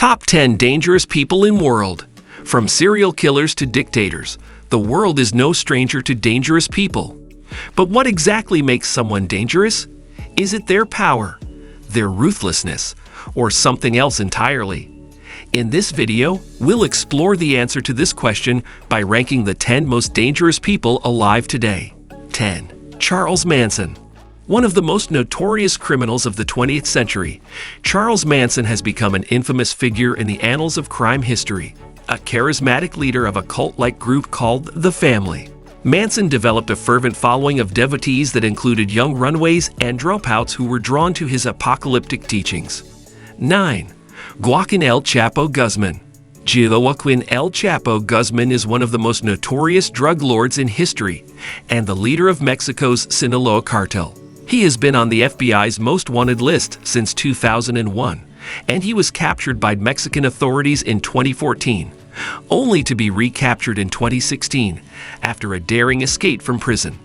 Top 10 Dangerous People in World. From serial killers to dictators, the world is no stranger to dangerous people. But what exactly makes someone dangerous? Is it their power, their ruthlessness, or something else entirely? In this video, we'll explore the answer to this question by ranking the 10 most dangerous people alive today. 10. Charles Manson. One of the most notorious criminals of the 20th century, Charles Manson has become an infamous figure in the annals of crime history, a charismatic leader of a cult-like group called the Family. Manson developed a fervent following of devotees that included young runaways and dropouts who were drawn to his apocalyptic teachings. 9. Joaquin El Chapo Guzman. Joaquin El Chapo Guzman is one of the most notorious drug lords in history and the leader of Mexico's Sinaloa cartel. He has been on the FBI's most wanted list since 2001, and he was captured by Mexican authorities in 2014, only to be recaptured in 2016 after a daring escape from prison.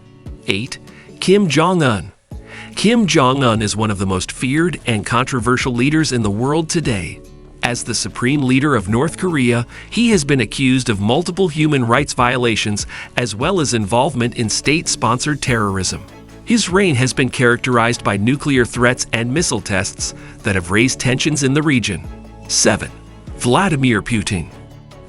8. Kim Jong-un. Kim Jong-un is one of the most feared and controversial leaders in the world today. As the supreme leader of North Korea, he has been accused of multiple human rights violations as well as involvement in state-sponsored terrorism. His reign has been characterized by nuclear threats and missile tests that have raised tensions in the region. 7. Vladimir Putin.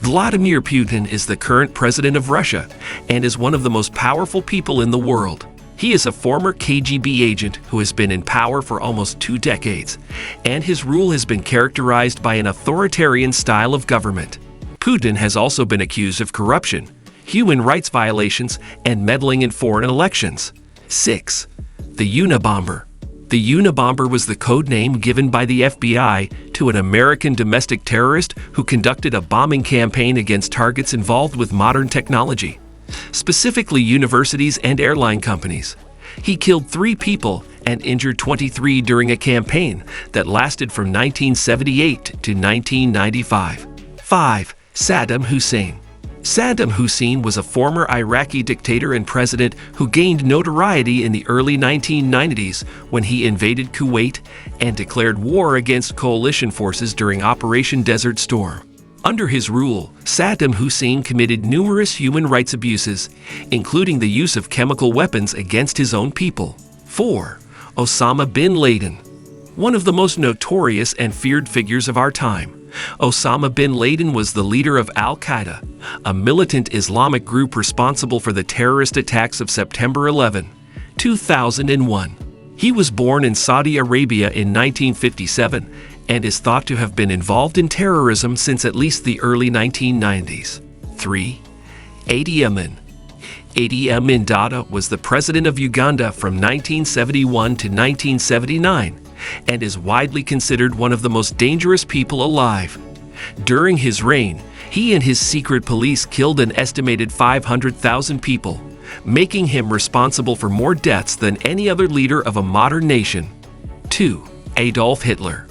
Vladimir Putin is the current president of Russia and is one of the most powerful people in the world. He is a former KGB agent who has been in power for almost 2 decades, and his rule has been characterized by an authoritarian style of government. Putin has also been accused of corruption, human rights violations, and meddling in foreign elections. 6. The Unabomber. The Unabomber was the code name given by the FBI to an American domestic terrorist who conducted a bombing campaign against targets involved with modern technology, specifically universities and airline companies. He killed 3 people and injured 23 during a campaign that lasted from 1978 to 1995. 5. Saddam Hussein. Saddam Hussein was a former Iraqi dictator and president who gained notoriety in the early 1990s when he invaded Kuwait and declared war against coalition forces during Operation Desert Storm. Under his rule, Saddam Hussein committed numerous human rights abuses, including the use of chemical weapons against his own people. 4. Osama Bin Laden. One of the most notorious and feared figures of our time, Osama Bin Laden was the leader of Al-Qaeda, a militant Islamic group responsible for the terrorist attacks of September 11, 2001. He was born in Saudi Arabia in 1957 and is thought to have been involved in terrorism since at least the early 1990s. 3. Idi Amin. Idi Amin Dada was the president of Uganda from 1971 to 1979 and is widely considered one of the most dangerous people alive. During his reign, he and his secret police killed an estimated 500,000 people, making him responsible for more deaths than any other leader of a modern nation. 2. Adolf Hitler.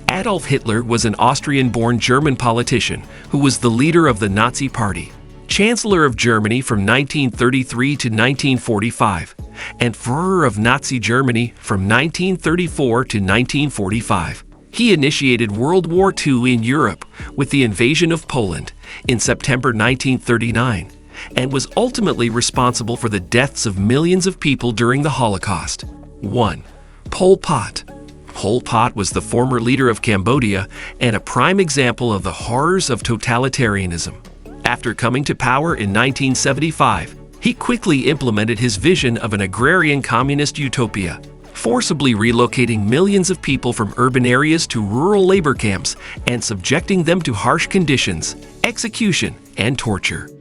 Adolf Hitler was an Austrian-born German politician who was the leader of the Nazi Party, Chancellor of Germany from 1933 to 1945, and Führer of Nazi Germany from 1934 to 1945. He initiated World War II in Europe with the invasion of Poland in September 1939 and was ultimately responsible for the deaths of millions of people during the Holocaust. 1. Pol Pot. Pol Pot was the former leader of Cambodia and a prime example of the horrors of totalitarianism. After coming to power in 1975, he quickly implemented his vision of an agrarian communist utopia, forcibly relocating millions of people from urban areas to rural labor camps and subjecting them to harsh conditions, execution, and torture.